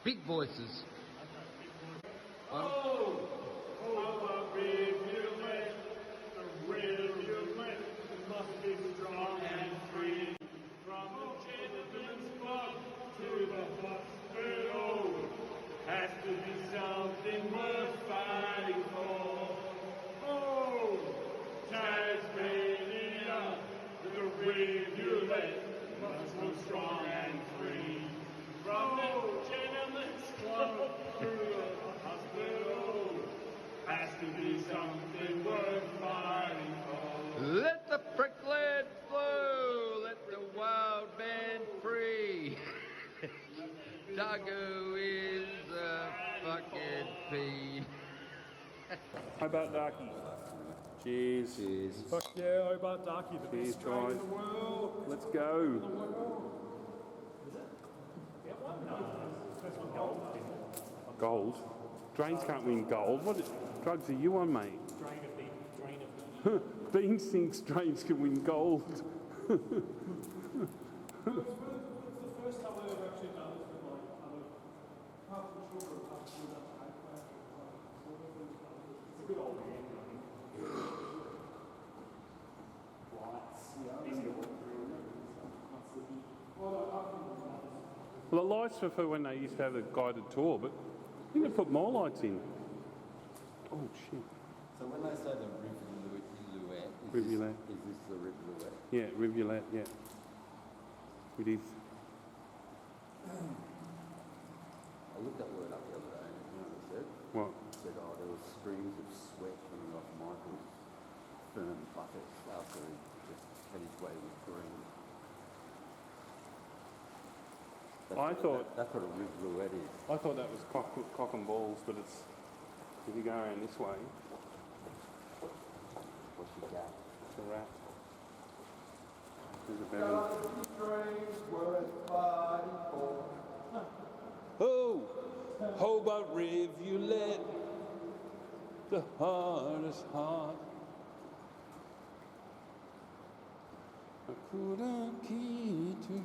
big voices. Oh, rivulet, the rivulet must be strong and free. From the gentleman's club to the hospital, has to be something worth fighting for. Oh, Tasmania, the rivulet must be strong and free. From the gentleman's club to the hospital, has to be something worth fighting for. Let the prickland flow, let the wild man free. Dougo is a fucking fiend. Hobart Darkie. Cheers. Cheers. Fuck yeah, Hobart Darkie, the best strain in the world. Let's go. Gold? Drains can't win gold. What drugs are you on, mate? Beanz thinks drains can win gold. It's the first time I've ever actually done this with like other parts of the sugar, parts of the CaveClan. It's a good old man, I think. Well, the lights were for when they used to have a guided tour, but you can put more lights in. Oh, shit. So when they say the rivulet, is this the rivulet? Yeah, rivulet, yeah. It is. I looked that word up the other day, and you know what it said? What? It said, there were streams of sweat coming off Michael's firm buckets after he just had his way with green. That's what a rivulet is. I thought that was cock and balls, but it's, if you go around this way, What's your gap? it's a rat. There's a better. Oh, Hobart rivulet, the hardest heart. I couldn't keep to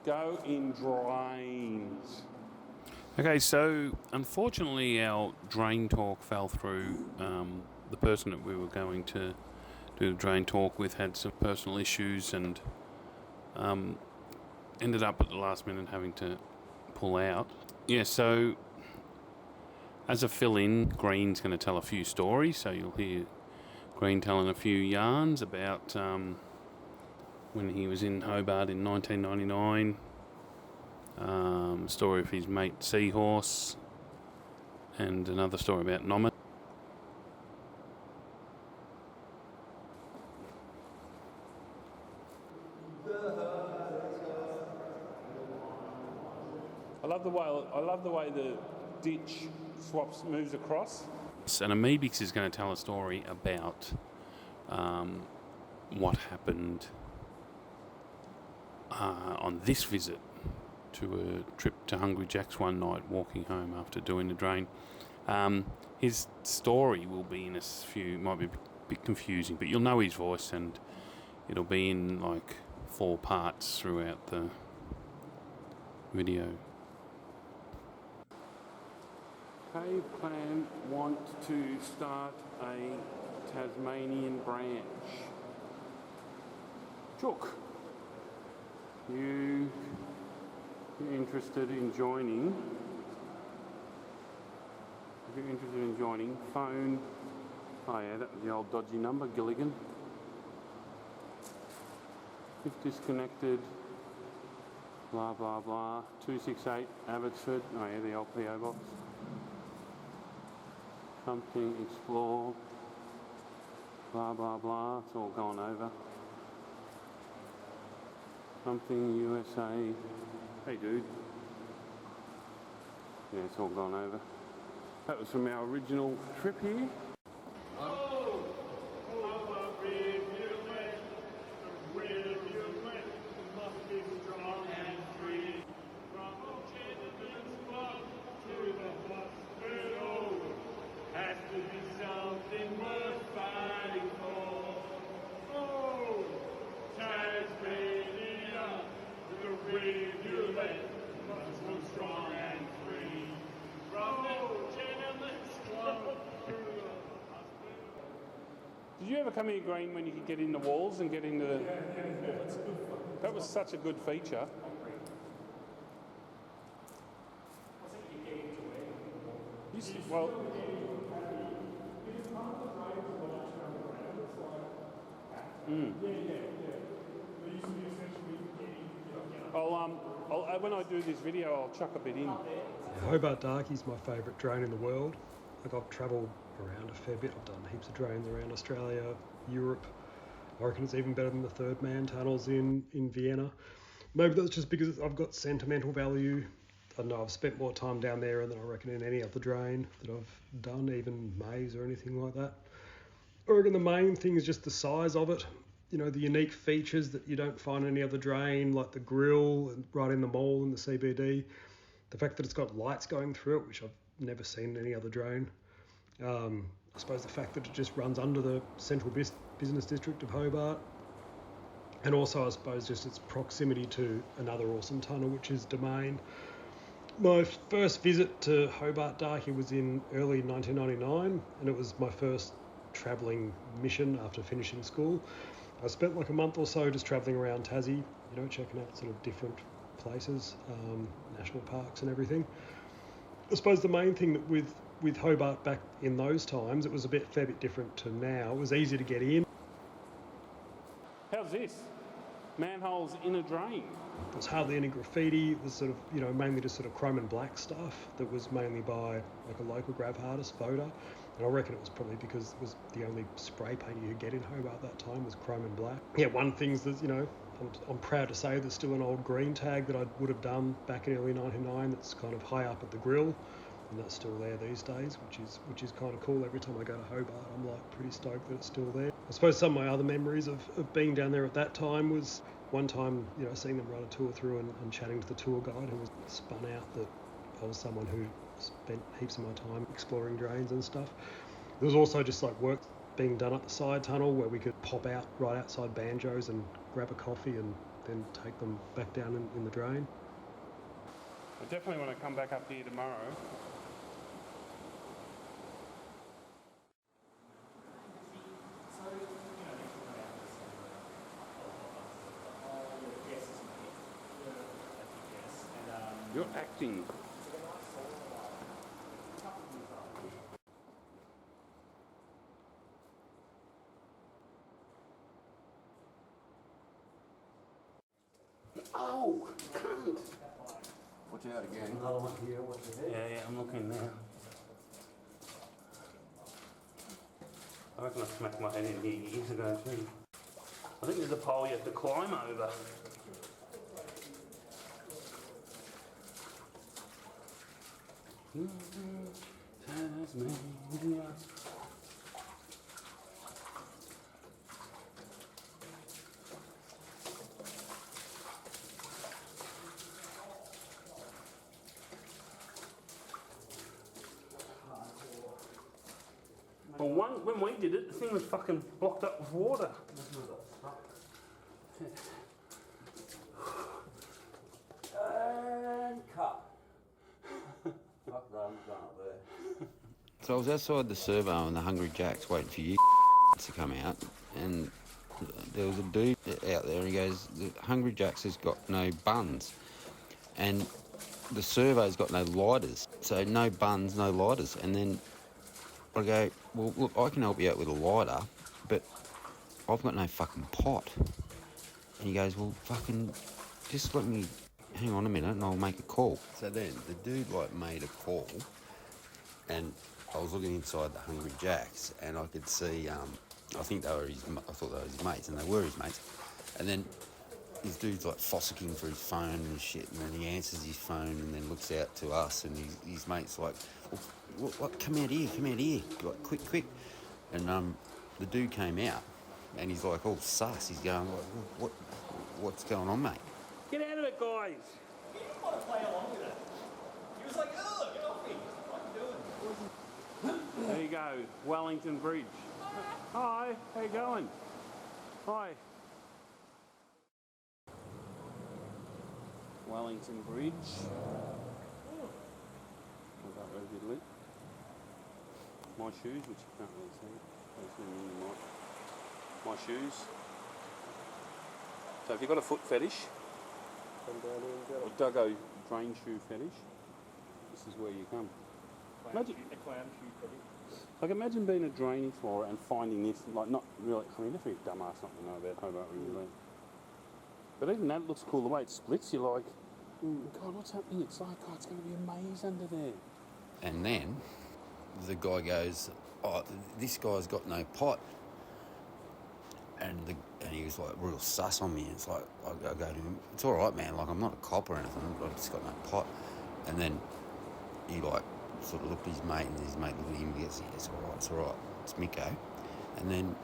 go in drains. Okay, so unfortunately our drain talk fell through. The person that we were going to do the drain talk with had some personal issues and ended up at the last minute having to pull out. Yeah, so as a fill-in, Green's going to tell a few stories, so you'll hear Green telling a few yarns about when he was in Hobart in 1999. Story of his mate Seahorse, and another story about Nomad. I love the way the ditch moves across. And Amebix is going to tell a story about what happened on this visit to a trip to Hungry Jack's one night, walking home after doing the drain. His story will be in a few, might be a bit confusing, but you'll know his voice, and it'll be in like 4 parts throughout the video. CaveClan want to start a Tasmanian branch. Chook, you interested in joining? If you're interested in joining, phone. Oh yeah, that was the old dodgy number, Gilligan. If disconnected, blah blah blah. 268 Abbotsford. Oh yeah, the old PO box. Something, explore. Blah blah blah. It's all gone over. Something USA. Hey dude. Yeah, it's all gone over. That was from our original trip here. Must be strong and free. From the gentleman's club to the hospital, has to be something worth fighting for. Oh, Tasmania, the rivulet ever come here, Green, when you could get in the walls and get into the... That was such a good feature. Well, when I do this video, I'll chuck a bit in. Hobart Darkie's my favourite drain in the world. Like, I've travelled around a fair bit. I've done heaps of drains around Australia, Europe. I reckon it's even better than the Third Man tunnels in Vienna. Maybe that's just because I've got sentimental value. I don't know, I've spent more time down there than I reckon in any other drain that I've done, even maze or anything like that. I reckon the main thing is just the size of it. You know, the unique features that you don't find in any other drain, like the grill right in the mall in the CBD. The fact that it's got lights going through it, which I've never seen in any other drain. I suppose the fact that it just runs under the central business district of Hobart. And also, I suppose, just its proximity to another awesome tunnel, which is Domain. My first visit to Hobart Darkie was in early 1999, and it was my first travelling mission after finishing school. I spent like a month or so just travelling around Tassie, you know, checking out sort of different places, national parks and everything. I suppose the main thing that with Hobart back in those times, it was a fair bit different to now. It was easy to get in. How's this? Manholes in a drain. There was hardly any graffiti. It was sort of, you know, mainly just sort of chrome and black stuff that was mainly by like a local grab artist, Voda. And I reckon it was probably because it was the only spray paint you could get in Hobart at that time was chrome and black. Yeah, one thing's that, you know, I'm proud to say there's still an old green tag that I would have done back in early 99 that's kind of high up at the grill. And that's still there these days, which is kind of cool. Every time I go to Hobart, I'm like pretty stoked that it's still there. I suppose some of my other memories of being down there at that time was one time, you know, seeing them run a tour through and chatting to the tour guide who was spun out that I was someone who spent heaps of my time exploring drains and stuff. There was also just like work being done up the side tunnel where we could pop out right outside Banjo's and grab a coffee and then take them back down in the drain. I definitely want to come back up here tomorrow. You're acting. Oh, cunt. Watch out again. Yeah, I'm looking now. I reckon I smacked my head in here years ago too. I think there's a pole you have to climb over. Well, when we did it, the thing was fucking blocked up with water. And cut. Fuck that, I'm done up there. So I was outside the servo and the Hungry Jacks waiting for you to come out, and there was a dude out there and he goes, the Hungry Jacks has got no buns and the servo's got no lighters, so no buns, no lighters. And then I go, well look, I can help you out with a lighter, but I've got no fucking pot. And he goes, well fucking just let me hang on a minute and I'll make a call. So then the dude like made a call, and I was looking inside the Hungry Jacks and I could see, I thought they were his mates, and they were his mates. And then this dude's like fossicking for his phone and shit, and then he answers his phone and then looks out to us, and his mate's like, what, come out here, like quick. And the dude came out and he's like all sus, he's going, what's going on, mate? Get out of it, guys! He didn't want to play along with it. He was like, oh, get off me. What are you doing? There you go, Wellington Bridge. Hi, how you going? Hi. Wellington Bridge. Got that very good lit. My shoes, which you can't really see. They see them in the light. my shoes. So if you've got a foot fetish, Come down here and get or it. Dougo drain shoe fetish, this is where you come. Imagine, like imagine being a drain explorer and finding this, like not really, I mean, if you're a dumbass not to know about Hobart really. But even that looks cool, the way it splits, you're like, God, what's happening? It's like, oh, it's going to be a maze under there. And then the guy goes, oh, this guy's got no pot. And he was like real sus on me. It's like, I go to him, it's all right, man, like I'm not a cop or anything, I've just got no pot. And then he like sort of looked at his mate, and his mate looked at him and he goes, yeah, it's all right, it's Miko. And then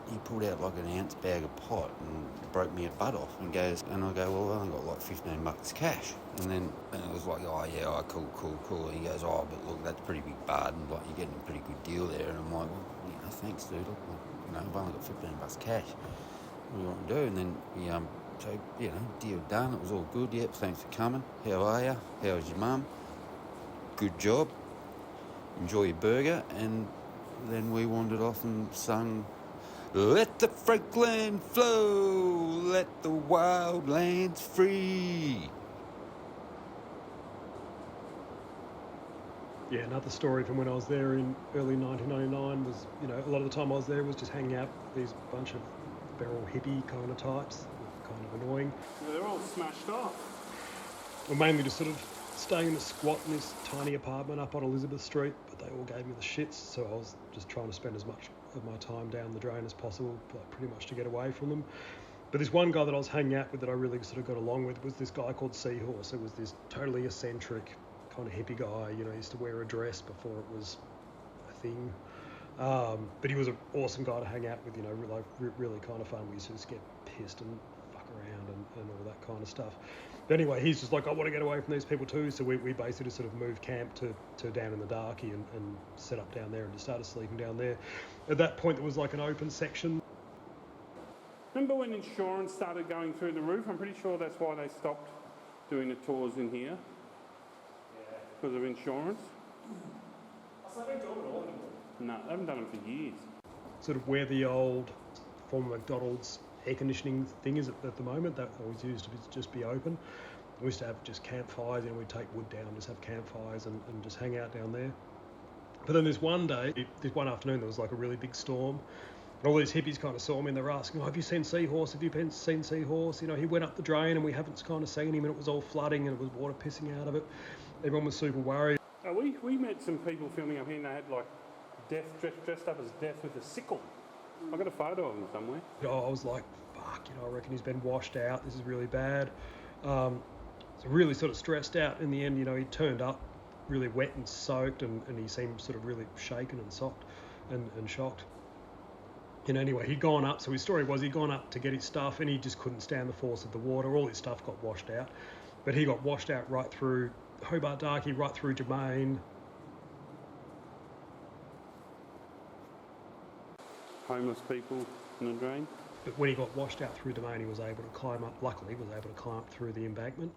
he pulled out like an ounce bag of pot and broke me a butt off and goes, and I go, well, I've only got like $15 cash. And it was like, oh yeah, oh, cool. And he goes, oh, but look, that's pretty big bud, and like you're getting a pretty good deal there. And I'm like, well, you know, thanks, dude. Look, you know, I've only got $15 cash. What do you want to do? And then we, so, you know, deal done. It was all good. Yep, thanks for coming. How are you? How's your mum? Good job. Enjoy your burger. And then we wandered off and sung, let the Franklin flow, let the wild lands free. Yeah, another story from when I was there in early 1999 was, you know, a lot of the time I was there was just hanging out with these bunch of feral hippie kind of types, kind of annoying. Yeah, they're all smashed off. Well, mainly just sort of staying in a squat in this tiny apartment up on Elizabeth Street, but they all gave me the shits, so I was just trying to spend as much of my time down the drain as possible, like pretty much to get away from them. But this one guy that I was hanging out with that I really sort of got along with was this guy called Seahorse. It was this totally eccentric kind of hippie guy, you know, he used to wear a dress before it was a thing. But he was an awesome guy to hang out with, you know, really kind of fun. We used to just get pissed and fuck around and all that kind of stuff. But anyway, he's just like, I want to get away from these people too. So we basically just sort of moved camp to down in the darky and set up down there and just started sleeping down there. At that point, there was like an open section. Remember when insurance started going through the roof? I'm pretty sure that's why they stopped doing the tours in here. Yeah. Because of insurance. So they don't do it all anymore. No, they haven't done it for years. Sort of where the old former McDonald's air conditioning thing is at the moment, that always used to just be open. We used to have just campfires, and we'd take wood down, just have campfires and just hang out down there. But then this one afternoon, there was like a really big storm, and all these hippies kind of saw me and they were asking, oh, have you seen Seahorse? Have you seen Seahorse? You know, he went up the drain and we haven't kind of seen him, and it was all flooding and it was water pissing out of it. Everyone was super worried. We met some people filming up here and they had like death dressed up as death with a sickle. I got a photo of him somewhere. I was like, fuck, you know, I reckon he's been washed out. This is really bad. So really sort of stressed out. In the end, you know, he turned up really wet and soaked, and he seemed sort of really shaken and socked and shocked. And anyway, he'd gone up. So his story was he'd gone up to get his stuff, and he just couldn't stand the force of the water. All his stuff got washed out. But he got washed out right through Hobart Darky, right through Jermaine. Homeless people in the drain. But when he got washed out through Domain, he was able to climb up. Luckily, he was able to climb up through the embankment.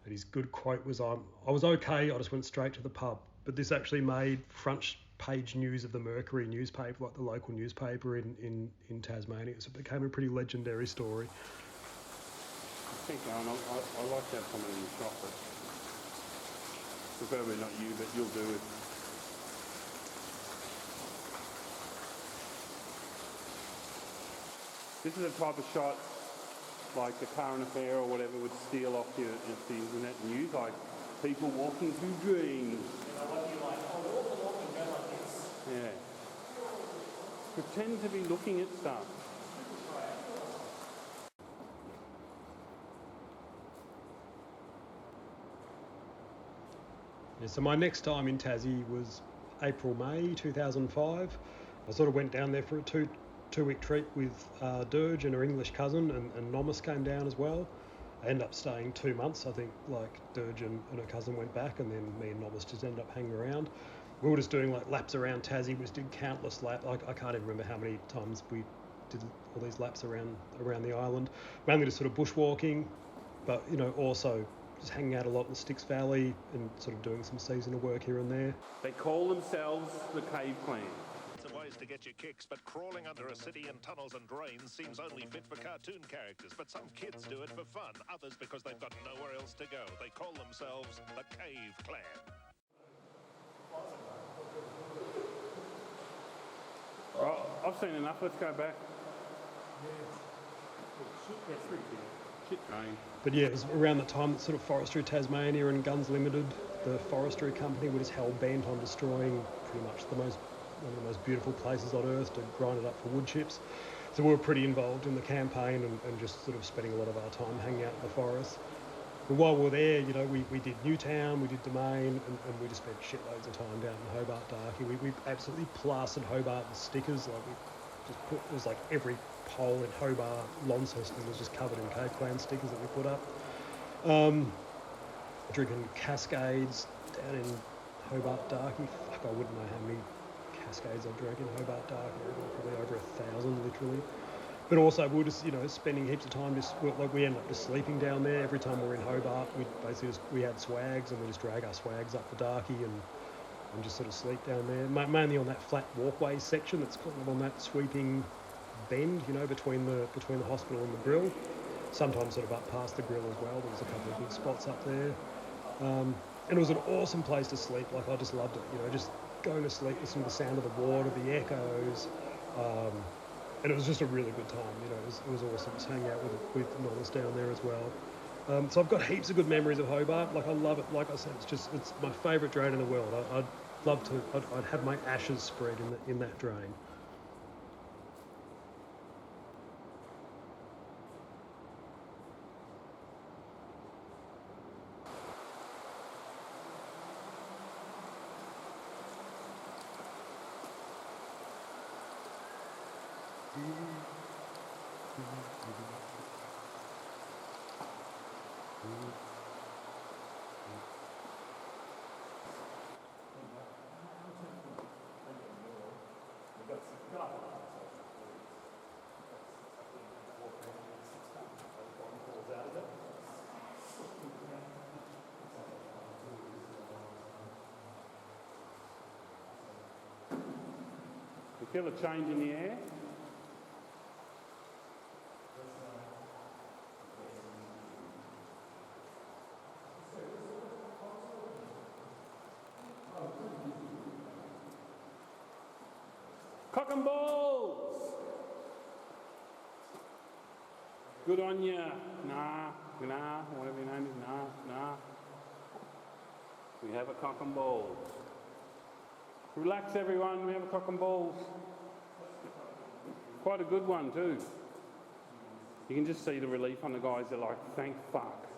And his good quote was, I was okay, I just went straight to the pub. But this actually made front page news of the Mercury newspaper, like the local newspaper in Tasmania. So it became a pretty legendary story. Keep going. I like to have someone in the shop, but preferably not you, but you'll do it. This is a type of shot like a current affair or whatever would steal off the internet news, like people walking through dreams. Yeah. Pretend to be looking at stuff. Yeah, so my next time in Tassie was April, May 2005. I sort of went down there for a two-week trip with Dirge and her English cousin, and Nomis came down as well. I ended up staying 2 months. I think like Dirge and her cousin went back, and then me and Nomis just ended up hanging around. We were just doing like laps around Tassie. We just did countless laps. I can't even remember how many times we did all these laps around the island. Mainly just sort of bushwalking, but you know, also just hanging out a lot in the Styx Valley and sort of doing some seasonal work here and there. They call themselves the CaveClan. It's a waste to get your kicks, but crawling under a city in tunnels and drains seems only fit for cartoon characters. But some kids do it for fun, others because they've got nowhere else to go. They call themselves the CaveClan. Well, I've seen enough. Let's go back. Shit rain. But yeah, it was around that time that sort of Forestry Tasmania and Guns Limited, the forestry company, were just hell bent on destroying pretty much one of the most beautiful places on earth to grind it up for wood chips. So we were pretty involved in the campaign and just sort of spending a lot of our time hanging out in the forest. But while we were there, you know, we did Newtown, we did Domain, and we just spent shitloads of time down in Hobart Darkie. We absolutely plastered Hobart with stickers. Like we just put, it was like every pole in Hobart, Launceston was just covered in CaveClan stickers that we put up. Drinking Cascades down in Hobart Darkie. Fuck, I wouldn't know how many Cascades I drank in Hobart Darkie. Probably over 1,000, literally. But also we were just, you know, spending heaps of time we ended up just sleeping down there. Every time we were in Hobart, we had swags and we just drag our swags up the Darkie and just sort of sleep down there. Mainly on that flat walkway section that's kind of on that sweeping bend, you know, between the hospital and the grill. Sometimes sort of up past the grill as well. There was a couple of big spots up there. And it was an awesome place to sleep. Like, I just loved it, you know, just going to sleep, listening to the sound of the water, the echoes. And it was just a really good time, you know, it was awesome just hanging out with Nollis down there as well. So I've got heaps of good memories of Hobart. Like, I love it. Like I said, it's my favourite drain in the world. I'd have my ashes spread in that drain. You feel a change in the air? Cock and balls! Good on ya. Nah, whatever your name is, nah. We have a cock and balls. Relax everyone, we have a cock and balls. Quite a good one too. You can just see the relief on the guys, they're like, thank fuck.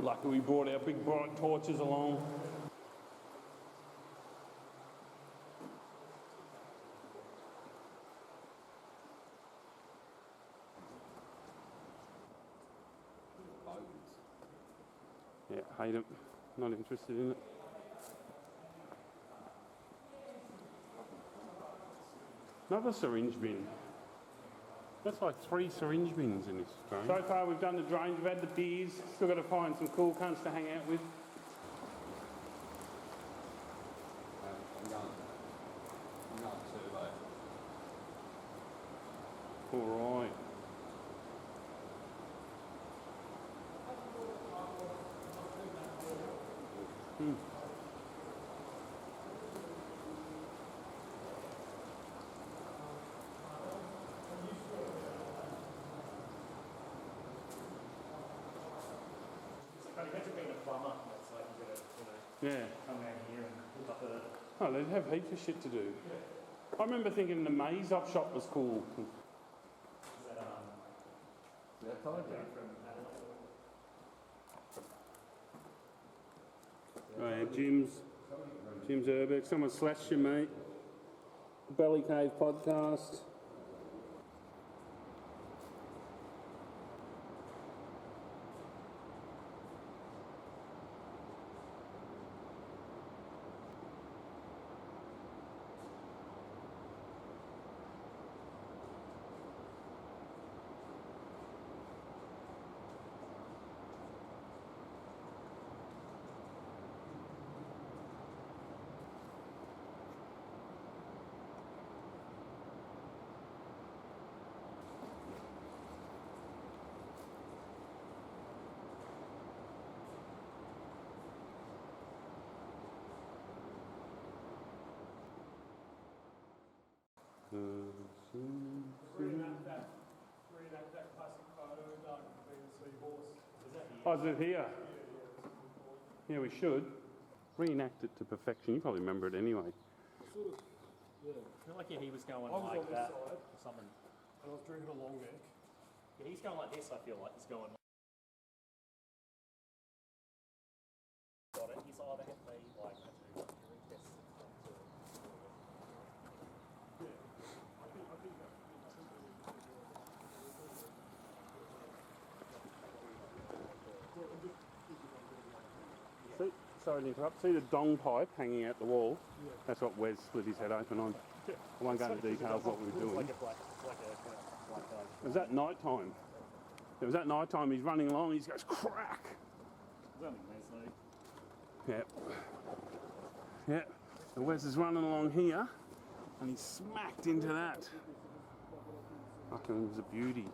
Lucky we brought our big bright torches along. Yeah, hate it. Not interested in it. Another syringe bin. That's like 3 syringe bins in this drain. So far we've done the drains, we've had the beers, still got to find some cool cunts to hang out with. I'm going survey. All right. Imagine being a plumber. It's like you gotta, Yeah. come down here and hook up a. Oh, they'd have heaps of shit to do. Yeah. I remember thinking the maze up shop was cool. Is that from Oh yeah, Jim's Urbex. Someone slashed you, mate. Belly Cave podcast. Reenact that classic photo, Doug, of being a seahorse. Oh, is it here? Yeah, we should. Reenact it to perfection. You probably remember it anyway. Sort of, yeah. I feel like he was going I was like on this that side, or something. and I was drinking a long neck. Yeah, he's going like this, I feel like. He's going got it. He's either have they like had to do hearing tests to See, sorry to interrupt. See the dong pipe hanging out the wall? Yeah. That's what Wes split his head open on. Yeah. I won't go into details what we were doing. like a black It was at night time. It was at night time. He's running along. He just goes crack. It's only Leslie. Yep. Yep. And Wes is running along here, and he smacked into that. Fucking, it was a beauty.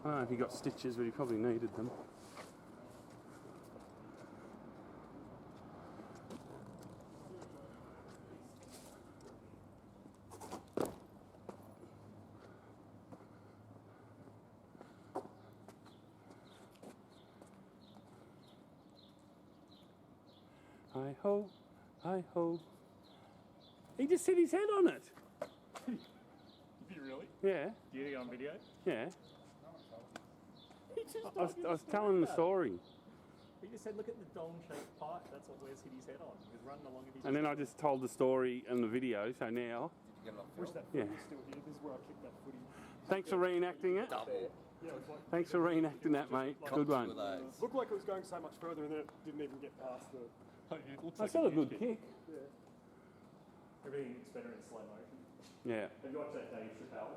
I don't know if he got stitches, but he probably needed them. Hi ho, hi ho. He just hit his head on it. Did you really? Yeah, Do you get it on video? yeah. He just I was telling the story. He just said, look at the dong-shaped pipe. That's what Wes hit his head on. He was running along and he And then I just told the story in the video, so now... Wish that Yeah. footy was still here. This is where I kicked that footy. Thanks for reenacting it. Yeah, it's like, Thanks for reenacting that, mate. Good one. looked like it was going so much further, and then it didn't even get past the. It looks That's like still a good kick. Yeah. Everything's better in slow motion. Yeah. Have you watched that Dave Chappelle?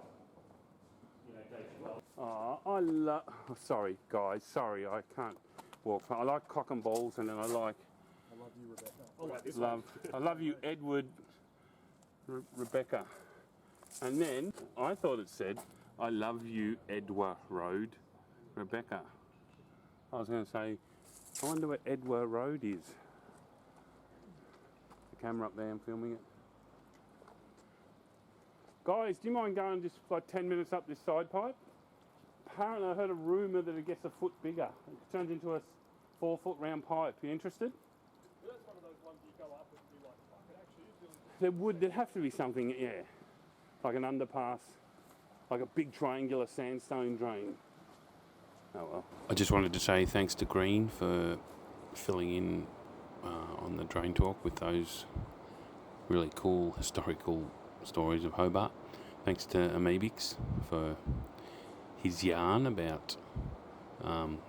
You know, Dave Chappelle. Oh, I love... Oh, sorry, guys. Sorry, I can't walk. I like cock and balls, and then I like... I love you, Rebecca. Oh, like this one. I love you, Edward, Rebecca. And then I thought it said, I love you, Edward Road, Rebecca. I was going to say, I wonder where Edward Road is. The camera up there, I'm filming it. Guys, do you mind going just like 10 minutes up this side pipe? Apparently I heard a rumour that it gets a foot bigger. It turns into a 4-foot round pipe. You interested? Yeah, that's one of those ones you go up and be like, fuck, it actually is really. There'd have to be something, yeah. Like an underpass, like a big triangular sandstone drain. Oh well. I just wanted to say thanks to Green for filling in on the drain talk with those really cool historical stories of Hobart. Thanks to Amebix for his yarn about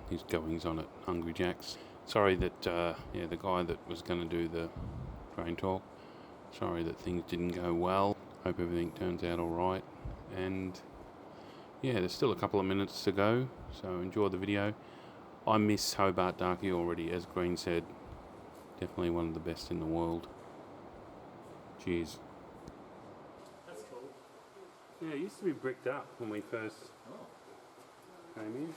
his goings on at Hungry Jack's. Sorry that the guy that was going to do the drain talk, sorry that things didn't go well. Hope everything turns out alright, and yeah, there's still a couple of minutes to go, so enjoy the video. I miss Hobart Darkie already, as Green said. Definitely one of the best in the world. Cheers. That's cool. Yeah, it used to be bricked up when we first came in.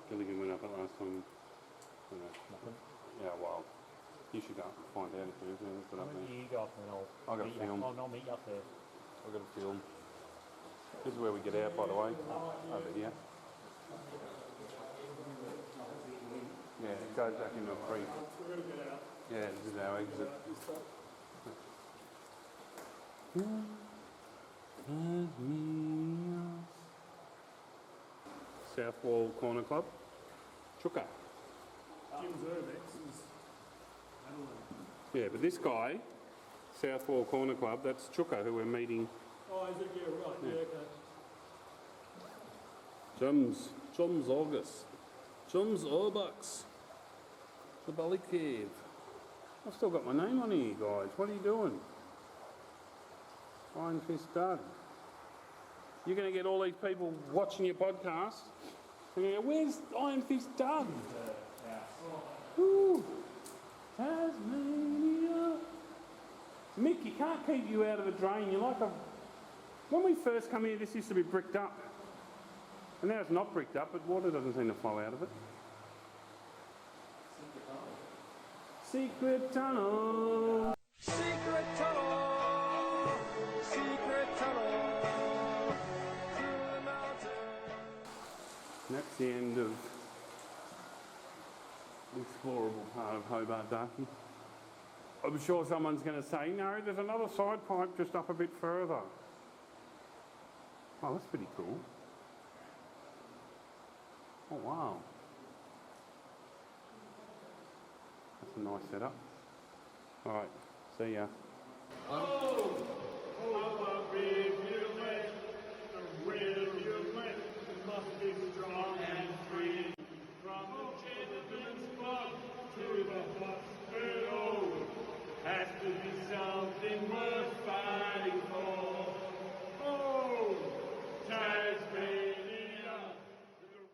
Gilligan went up it last time. Yeah, well, you should go up and find out if there is anything put up there. You go up and I've got to film. I'll meet you up there. I've got to film. This is where we get out, by the way. Over here. Yeah, it goes back into a creek. Yeah, this is our exit. South Wall Corner Club. Chuka. Jim's Urbex is Yeah, but this guy, South Wall Corner Club, that's Chuka, who we're meeting. Oh, is it? Yeah, right. Yeah, okay. Chums August. Chums Urbex. The Bully Cave. I've still got my name on here, guys. What are you doing? Iron Fist Doug. You're going to get all these people watching your podcast. And go, where's Iron Fist Doug? Ooh, Tasmania. Mick, you can't keep you out of a drain. You're like a... When we first come here, this used to be bricked up. And now it's not bricked up, but water doesn't seem to flow out of it. Secret tunnel. Secret tunnel. Secret tunnel. That's the end of the explorable part of Hobart, Darky. I'm sure someone's going to say, no, there's another side pipe just up a bit further. Oh, that's pretty cool. Oh, wow. That's a nice setup. All right, see ya.